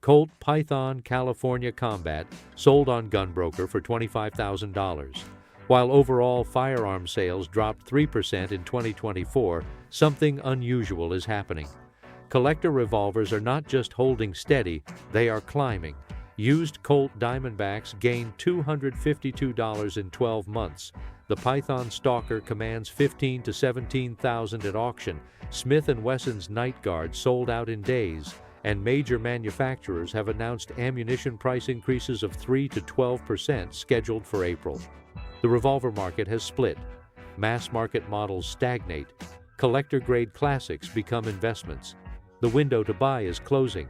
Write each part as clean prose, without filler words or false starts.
Colt Python California Combat sold on Gunbroker for $25,000. While overall firearm sales dropped 3% in 2024, something unusual is happening. Collector revolvers are not just holding steady, they are climbing. Used Colt Diamondbacks gained $252 in 12 months. The Python Stalker commands $15,000 to $17,000 at auction. Smith & Wesson's Nightguard sold out in days, and major manufacturers have announced ammunition price increases of 3 to 12% scheduled for April. The revolver market has split. Mass market models stagnate. Collector-grade classics become investments. The window to buy is closing.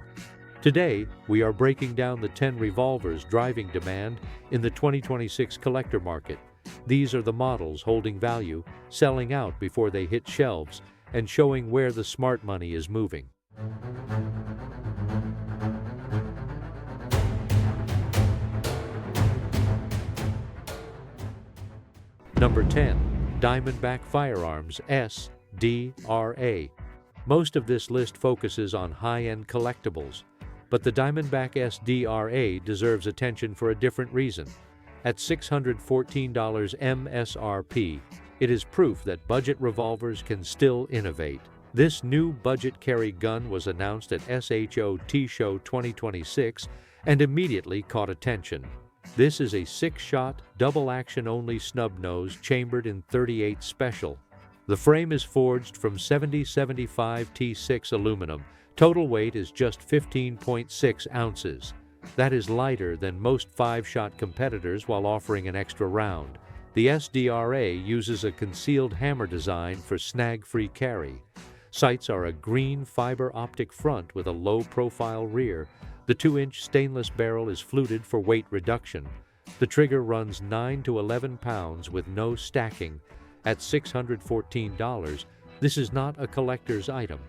Today, we are breaking down the 10 revolvers driving demand in the 2026 collector market. These are the models holding value, selling out before they hit shelves, and showing where the smart money is moving. Number 10. Diamondback Firearms SDR-A. Most of this list focuses on high-end collectibles, but the Diamondback SDR-A deserves attention for a different reason. At $614 MSRP, it is proof that budget revolvers can still innovate. This new budget carry gun was announced at SHOT Show 2026 and immediately caught attention. This is a 6-shot, double-action-only snub-nose chambered in .38 Special. The frame is forged from 7075 T6 aluminum. Total weight is just 15.6 ounces. That is lighter than most 5-shot competitors while offering an extra round. The SDR-A uses a concealed hammer design for snag-free carry. Sights are a green fiber optic front with a low-profile rear. The 2-inch stainless barrel is fluted for weight reduction. The trigger runs 9 to 11 pounds with no stacking. At $614, this is not a collector's item,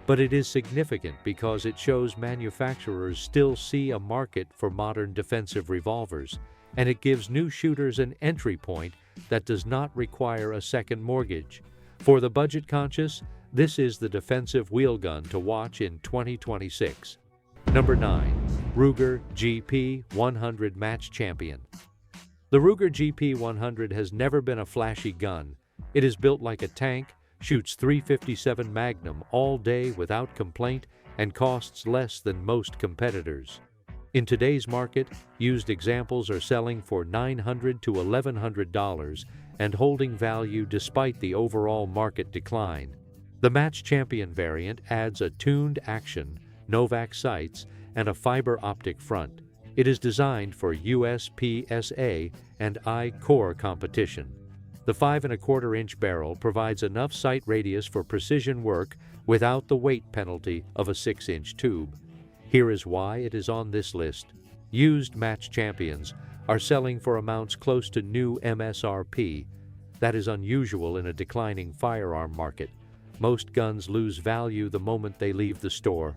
but it is significant because it shows manufacturers still see a market for modern defensive revolvers, and it gives new shooters an entry point that does not require a second mortgage. For the budget-conscious, this is the defensive wheel gun to watch in 2026. Number 9. Ruger GP100 Match Champion. The Ruger GP100 has never been a flashy gun. It is built like a tank, shoots .357 Magnum all day without complaint, and costs less than most competitors. In today's market, used examples are selling for $900 to $1,100 and holding value despite the overall market decline. The Match Champion variant adds a tuned action, Novak sights, and a fiber optic front. It is designed for USPSA and I-Core competition. The 5¼ barrel provides enough sight radius for precision work without the weight penalty of a 6-inch tube. Here is why it is on this list. Used Match Champions are selling for amounts close to new MSRP. That is unusual in a declining firearm market. Most guns lose value the moment they leave the store.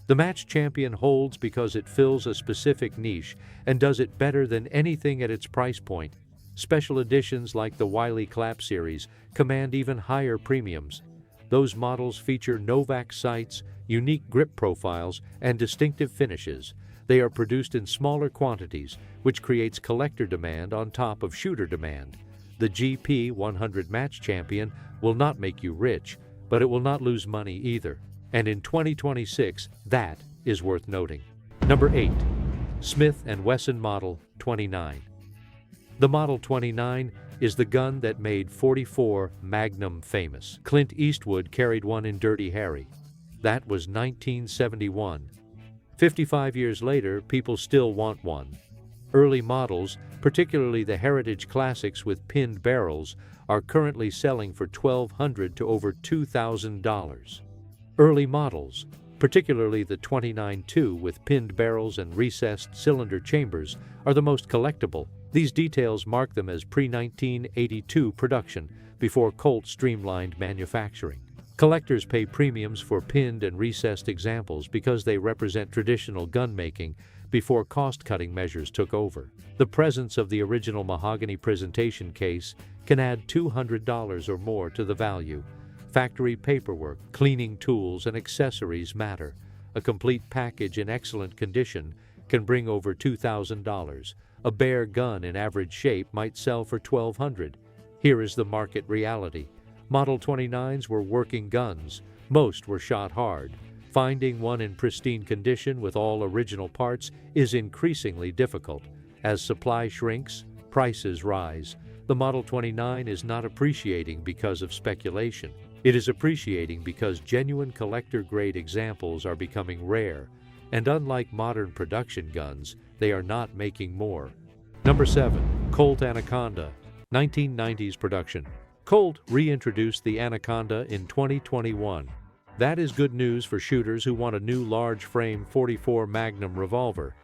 The Match Champion holds because it fills a specific niche and does it better than anything at its price point. Special editions like the Wiley Clap series command even higher premiums. Those models feature Novak sights, unique grip profiles, and distinctive finishes. They are produced in smaller quantities, which creates collector demand on top of shooter demand. The GP100 Match Champion will not make you rich, but it will not lose money either. And in 2026, that is worth noting. Number 8. Smith & Wesson Model 29. The Model 29 is the gun that made .44 Magnum famous. Clint Eastwood carried one in Dirty Harry. That was 1971. 55 years later, people still want one. Early models, particularly the Heritage Classics with pinned barrels, are currently selling for $1,200 to over $2,000. Early models, particularly the 29-2 with pinned barrels and recessed cylinder chambers, are the most collectible. These details mark them as pre-1982 production, before Colt streamlined manufacturing. Collectors pay premiums for pinned and recessed examples because they represent traditional gun making before cost-cutting measures took over. The presence of the original mahogany presentation case can add $200 or more to the value. Factory paperwork, cleaning tools, and accessories matter. A complete package in excellent condition can bring over $2,000. A bare gun in average shape might sell for $1,200. Here is the market reality. Model 29s were working guns. Most were shot hard. Finding one in pristine condition with all original parts is increasingly difficult. As supply shrinks, prices rise. The Model 29 is not appreciating because of speculation. It is appreciating because genuine collector-grade examples are becoming rare, and unlike modern production guns, they are not making more. Number 7. Colt Anaconda, 1990s production. Colt reintroduced the Anaconda in 2021. That is good news for shooters who want a new large-frame .44 Magnum revolver,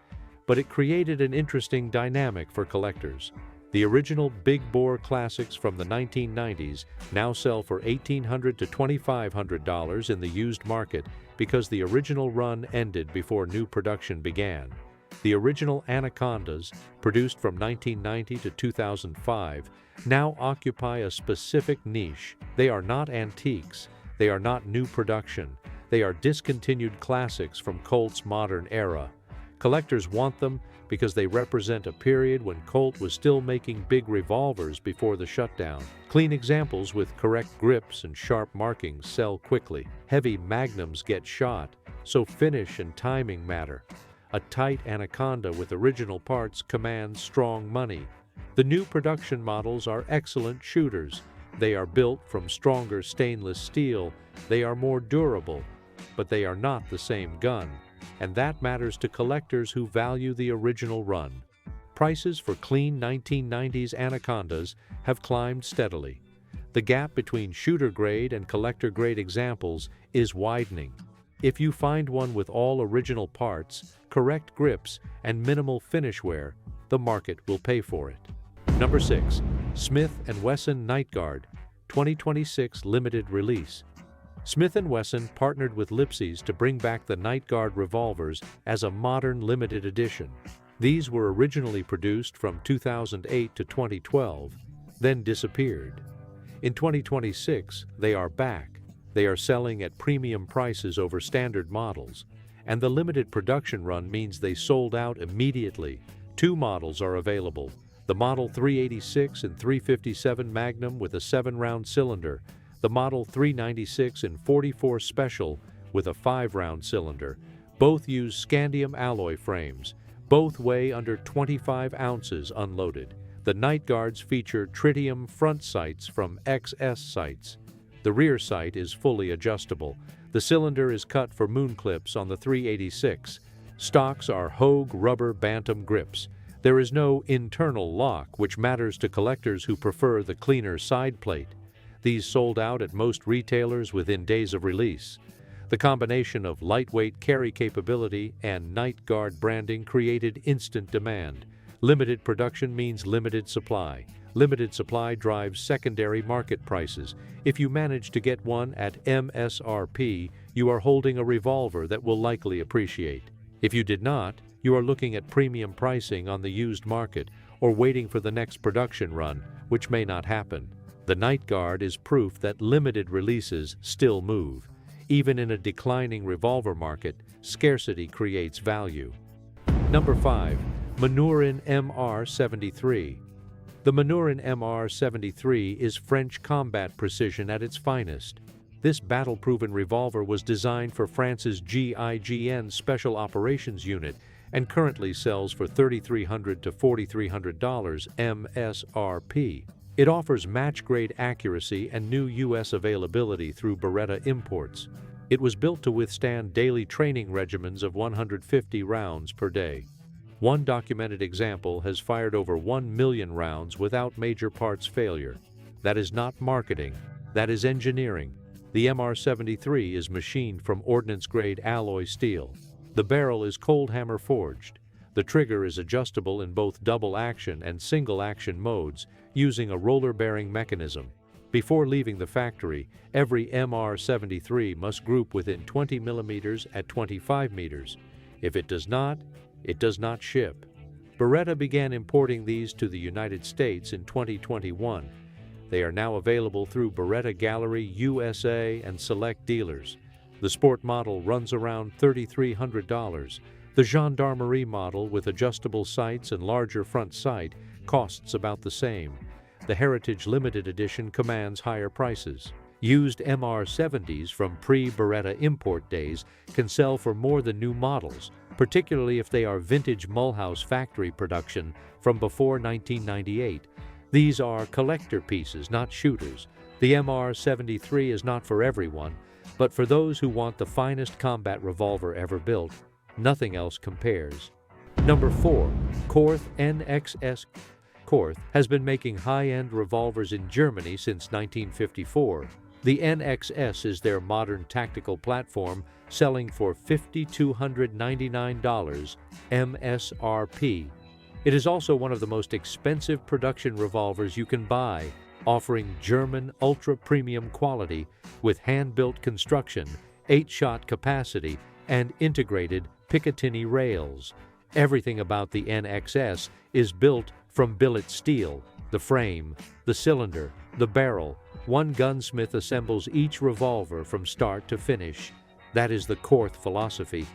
but it created an interesting dynamic for collectors. The original big-bore classics from the 1990s now sell for $1,800 to $2,500 in the used market because the original run ended before new production began. The original Anacondas, produced from 1990 to 2005, now occupy a specific niche. They are not antiques. They are not new production. They are discontinued classics from Colt's modern era. Collectors want them because they represent a period when Colt was still making big revolvers before the shutdown. Clean examples with correct grips and sharp markings sell quickly. Heavy magnums get shot, so finish and timing matter. A tight Anaconda with original parts commands strong money. The new production models are excellent shooters. They are built from stronger stainless steel. They are more durable, but they are not the same gun, and that matters to collectors who value the original run. Prices for clean 1990s Anacondas have climbed steadily. The gap between shooter-grade and collector-grade examples is widening. If you find one with all original parts, correct grips, and minimal finish wear, the market will pay for it. Number 6. Smith & Wesson Nightguard, 2026 limited release. Smith & Wesson partnered with Lipsys to bring back the Nightguard revolvers as a modern limited edition. These were originally produced from 2008 to 2012, then disappeared. In 2026, they are back. They are selling at premium prices over standard models, and the limited production run means they sold out immediately. 2 models are available: the Model 386 and 357 Magnum with a 7-round cylinder, the Model 396 and 44 Special with a 5-round cylinder. Both use scandium alloy frames. Both weigh under 25 ounces unloaded. The Nightguards feature tritium front sights from XS sights. The rear sight is fully adjustable. The cylinder is cut for moon clips on the 386. Stocks are Hogue rubber bantam grips. There is no internal lock, which matters to collectors who prefer the cleaner side plate. These sold out at most retailers within days of release. The combination of lightweight carry capability and Nightguard branding created instant demand. Limited production means limited supply. Limited supply drives secondary market prices. If you manage to get one at MSRP, you are holding a revolver that will likely appreciate. If you did not, you are looking at premium pricing on the used market or waiting for the next production run, which may not happen. The Nightguard is proof that limited releases still move. Even in a declining revolver market, scarcity creates value. Number 5. Manurhin MR73. The Manurhin MR73 is French combat precision at its finest. This battle-proven revolver was designed for France's GIGN Special Operations Unit and currently sells for $3,300 to $4,300 MSRP. It offers match-grade accuracy and new U.S. availability through Beretta imports. It was built to withstand daily training regimens of 150 rounds per day. One documented example has fired over 1 million rounds without major parts failure. That is not marketing, that is engineering. The MR73 is machined from ordnance-grade alloy steel. The barrel is cold hammer forged. The trigger is adjustable in both double-action and single-action modes using a roller-bearing mechanism. Before leaving the factory, every MR73 must group within 20 millimeters at 25 meters. If it does not ship. Beretta began importing these to the United States in 2021. They are now available through Beretta Gallery USA and select dealers. The sport model runs around $3,300. The gendarmerie model with adjustable sights and larger front sight costs about the same. The Heritage Limited Edition commands higher prices. Used MR70s from pre-Beretta import days can sell for more than new models, particularly if they are vintage Mulhouse factory production from before 1998. These are collector pieces, not shooters. The MR73 is not for everyone, but for those who want the finest combat revolver ever built, nothing else compares. Number 4. Korth NXS. Korth has been making high-end revolvers in Germany since 1954. The NXS is their modern tactical platform, selling for $5,299 MSRP. It is also one of the most expensive production revolvers you can buy, offering German ultra-premium quality with hand-built construction, 8-shot capacity, and integrated Picatinny rails. Everything about the NXS is built from billet steel: the frame, the cylinder, the barrel. One gunsmith assembles each revolver from start to finish. That is the Korth philosophy.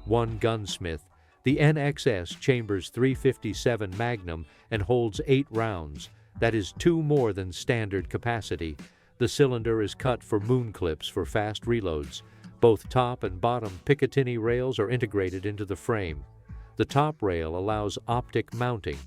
One gunsmith. The NXS chambers .357 Magnum and holds 8 rounds. That is 2 more than standard capacity. The cylinder is cut for moon clips for fast reloads. Both top and bottom Picatinny rails are integrated into the frame. The top rail allows optic mounting.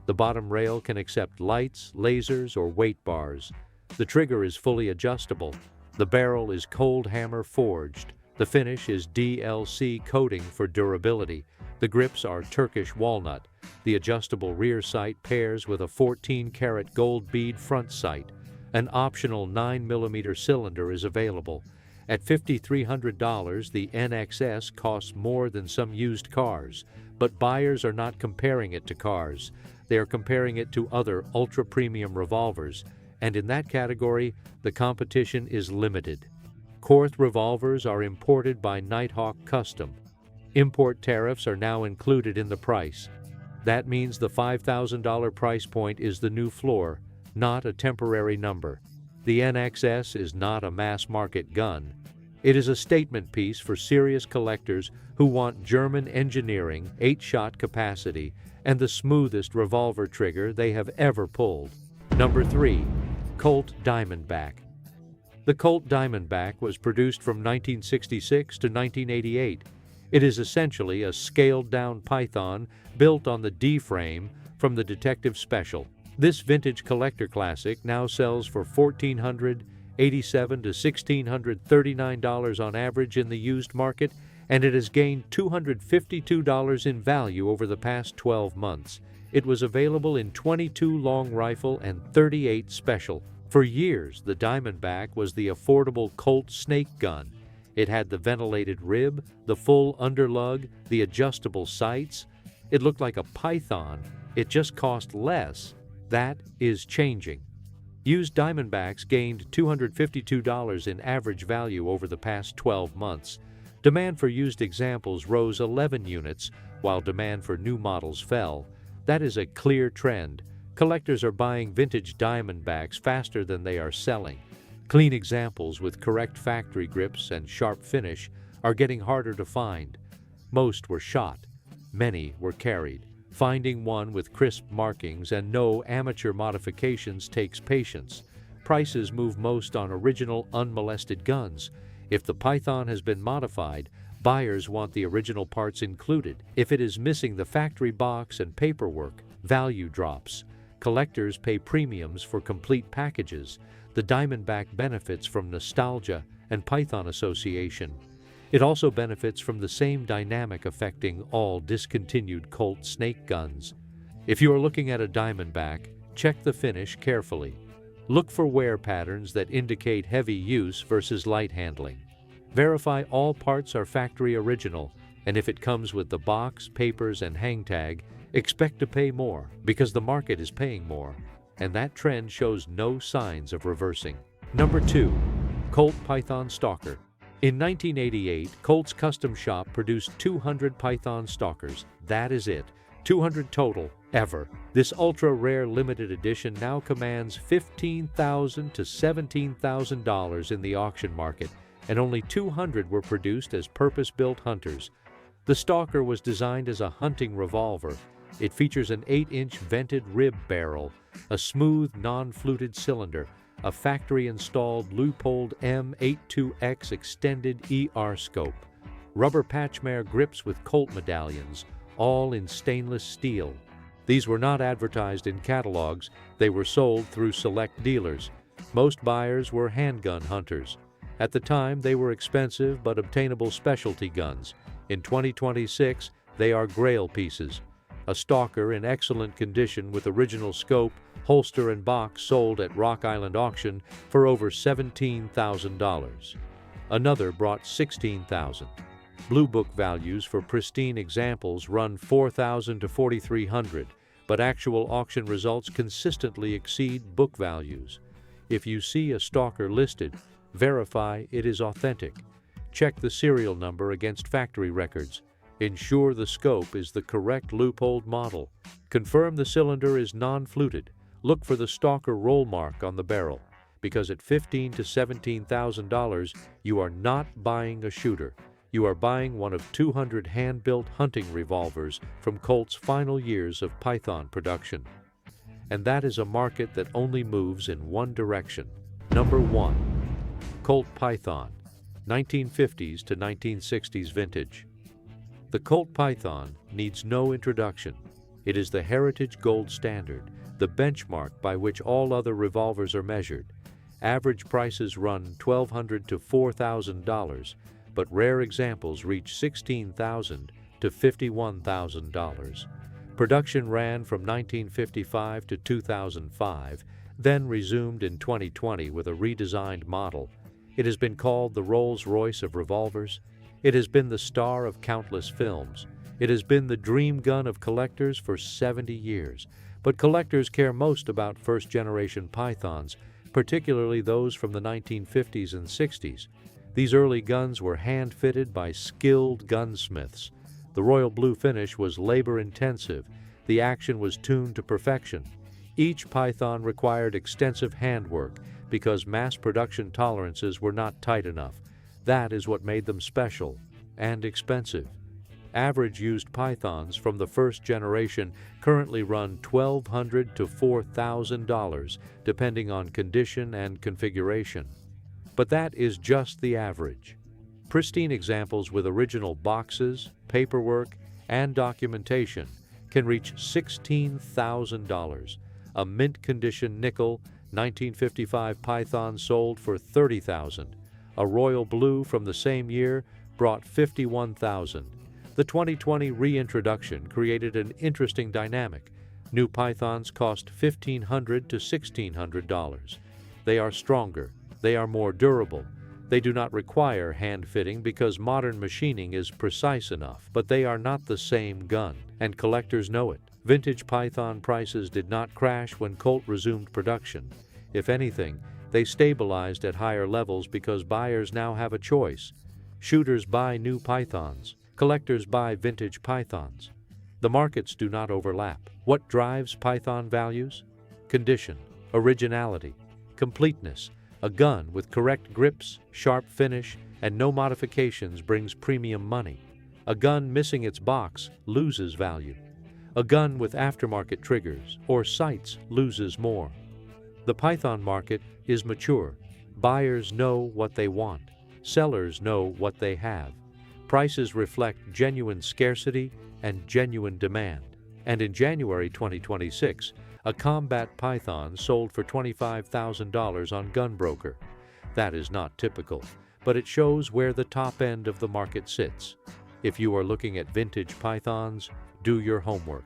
The bottom rail can accept lights, lasers, or weight bars. The trigger is fully adjustable. The barrel is cold hammer forged. The finish is DLC coating for durability. The grips are Turkish walnut. The adjustable rear sight pairs with a 14-karat gold bead front sight. An optional 9mm cylinder is available. At $5,300, the NXS costs more than some used cars, but buyers are not comparing it to cars. They are comparing it to other ultra-premium revolvers, and in that category, the competition is limited. Korth revolvers are imported by Nighthawk Custom. Import tariffs are now included in the price. That means the $5,000 price point is the new floor, not a temporary number. The NXS is not a mass-market gun. It is a statement piece for serious collectors who want German engineering, 8-shot capacity, and the smoothest revolver trigger they have ever pulled. Number 3. Colt Diamondback. The Colt Diamondback was produced from 1966 to 1988. It is essentially a scaled-down Python built on the D-frame from the Detective Special. This vintage collector classic now sells for $1,487 to $1,639 on average in the used market, and it has gained $252 in value over the past 12 months. It was available in 22 long rifle and 38 special. For years, the Diamondback was the affordable Colt snake gun. It had the ventilated rib, the full underlug, the adjustable sights. It looked like a Python. It just cost less. That is changing. Used Diamondbacks gained $252 in average value over the past 12 months. Demand for used examples rose 11 units, while demand for new models fell. That is a clear trend. Collectors are buying vintage Diamondbacks faster than they are selling. Clean examples with correct factory grips and sharp finish are getting harder to find. Most were shot. Many were carried. Finding one with crisp markings and no amateur modifications takes patience. Prices move most on original, unmolested guns. If the Python has been modified, buyers want the original parts included. If it is missing the factory box and paperwork, value drops. Collectors pay premiums for complete packages. The Diamondback benefits from nostalgia and Python association. It also benefits from the same dynamic affecting all discontinued Colt snake guns. If you are looking at a Diamondback, check the finish carefully. Look for wear patterns that indicate heavy use versus light handling. Verify all parts are factory original, and if it comes with the box, papers, and hang tag, expect to pay more because the market is paying more, and that trend shows no signs of reversing. Number 2. Colt Python Stalker. In 1988, Colt's custom shop produced 200 Python Stalkers. That is it. 200 total, ever. This ultra-rare limited edition now commands $15,000 to $17,000 in the auction market, and only 200 were produced as purpose-built hunters. The Stalker was designed as a hunting revolver. It features an 8-inch vented rib barrel, a smooth, non-fluted cylinder, a factory-installed Leupold M82X extended ER scope, rubber Patchmare grips with Colt medallions, all in stainless steel. These were not advertised in catalogs, they were sold through select dealers. Most buyers were handgun hunters. At the time, they were expensive but obtainable specialty guns. In 2026, they are grail pieces. A Stalker in excellent condition with original scope, holster and box sold at Rock Island Auction for over $17,000. Another brought $16,000. Blue Book values for pristine examples run $4,000 to $4,300, but actual auction results consistently exceed book values. If you see a Stalker listed, verify it is authentic. Check the serial number against factory records. Ensure the scope is the correct Leupold model. Confirm the cylinder is non-fluted. Look for the Stalker roll mark on the barrel, because at $15,000 to $17,000, you are not buying a shooter. You are buying one of 200 hand-built hunting revolvers from Colt's final years of Python production. And that is a market that only moves in one direction. Number 1. Colt Python, 1950s to 1960s vintage. The Colt Python needs no introduction. It is the heritage gold standard, the benchmark by which all other revolvers are measured. Average prices run $1,200 to $4,000, but rare examples reach $16,000 to $51,000. Production ran from 1955 to 2005, then resumed in 2020 with a redesigned model. It has been called the Rolls-Royce of revolvers. It has been the star of countless films. It has been the dream gun of collectors for 70 years. But collectors care most about first-generation Pythons, particularly those from the 1950s and 60s. These early guns were hand-fitted by skilled gunsmiths. The royal blue finish was labor-intensive. The action was tuned to perfection. Each Python required extensive handwork because mass production tolerances were not tight enough. That is what made them special and expensive. Average used Pythons from the first generation currently run $1,200 to $4,000, depending on condition and configuration. But that is just the average. Pristine examples with original boxes, paperwork, and documentation can reach $16,000. A mint-condition nickel 1955 Python sold for $30,000. A royal blue from the same year brought $51,000. The 2020 reintroduction created an interesting dynamic. New Pythons cost $1,500 to $1,600. They are stronger. They are more durable. They do not require hand-fitting because modern machining is precise enough, but they are not the same gun, and collectors know it. Vintage Python prices did not crash when Colt resumed production. If anything, they stabilized at higher levels because buyers now have a choice. Shooters buy new Pythons. Collectors buy vintage Pythons. The markets do not overlap. What drives Python values? Condition, originality, completeness. A gun with correct grips, sharp finish, and no modifications brings premium money. A gun missing its box loses value. A gun with aftermarket triggers or sights loses more. The Python market is mature. Buyers know what they want. Sellers know what they have. Prices reflect genuine scarcity and genuine demand. And in January 2026, a Combat Python sold for $25,000 on Gunbroker. That is not typical, but it shows where the top end of the market sits. If you are looking at vintage Pythons, do your homework.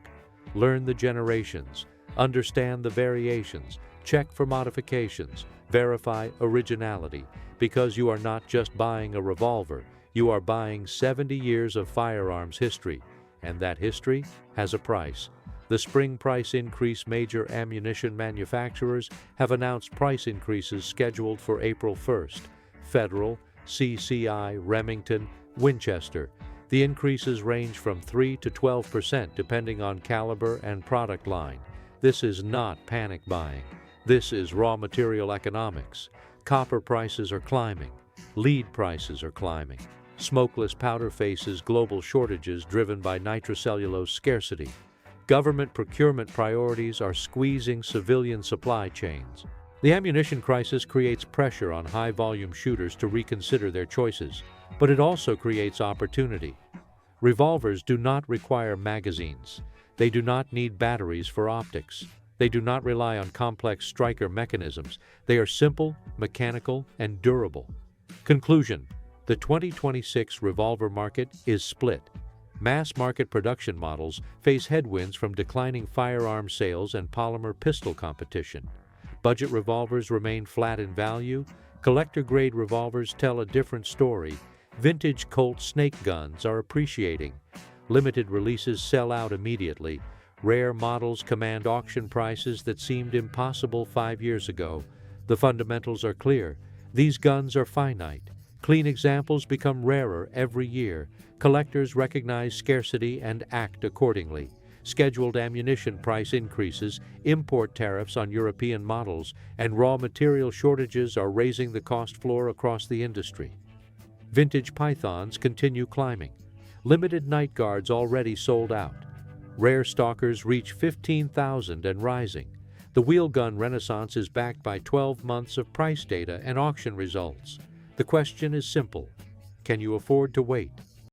Learn the generations, understand the variations, check for modifications, verify originality, because you are not just buying a revolver, you are buying 70 years of firearms history, and that history has a price. The spring price increase. Major ammunition manufacturers have announced price increases scheduled for April 1st. Federal, CCI, Remington, Winchester. The increases range from 3 to 12% depending on caliber and product line. This is not panic buying. This is raw material economics. Copper prices are climbing. Lead prices are climbing. Smokeless powder faces global shortages driven by nitrocellulose scarcity. Government procurement priorities are squeezing civilian supply chains. The ammunition crisis creates pressure on high-volume shooters to reconsider their choices, but it also creates opportunity. Revolvers do not require magazines. They do not need batteries for optics. They do not rely on complex striker mechanisms. They are simple, mechanical, and durable. Conclusion: the 2026 revolver market is split. Mass market production models face headwinds from declining firearm sales and polymer pistol competition. Budget revolvers remain flat in value. Collector-grade revolvers tell a different story. Vintage Colt snake guns are appreciating. Limited releases sell out immediately. Rare models command auction prices that seemed impossible 5 years ago. The fundamentals are clear. These guns are finite. Clean examples become rarer every year. Collectors recognize scarcity and act accordingly. Scheduled ammunition price increases, import tariffs on European models, and raw material shortages are raising the cost floor across the industry. Vintage Pythons continue climbing. Limited Nightguards already sold out. Rare Stalkers reach 15,000 and rising. The wheel gun renaissance is backed by 12 months of price data and auction results. The question is simple: can you afford to wait?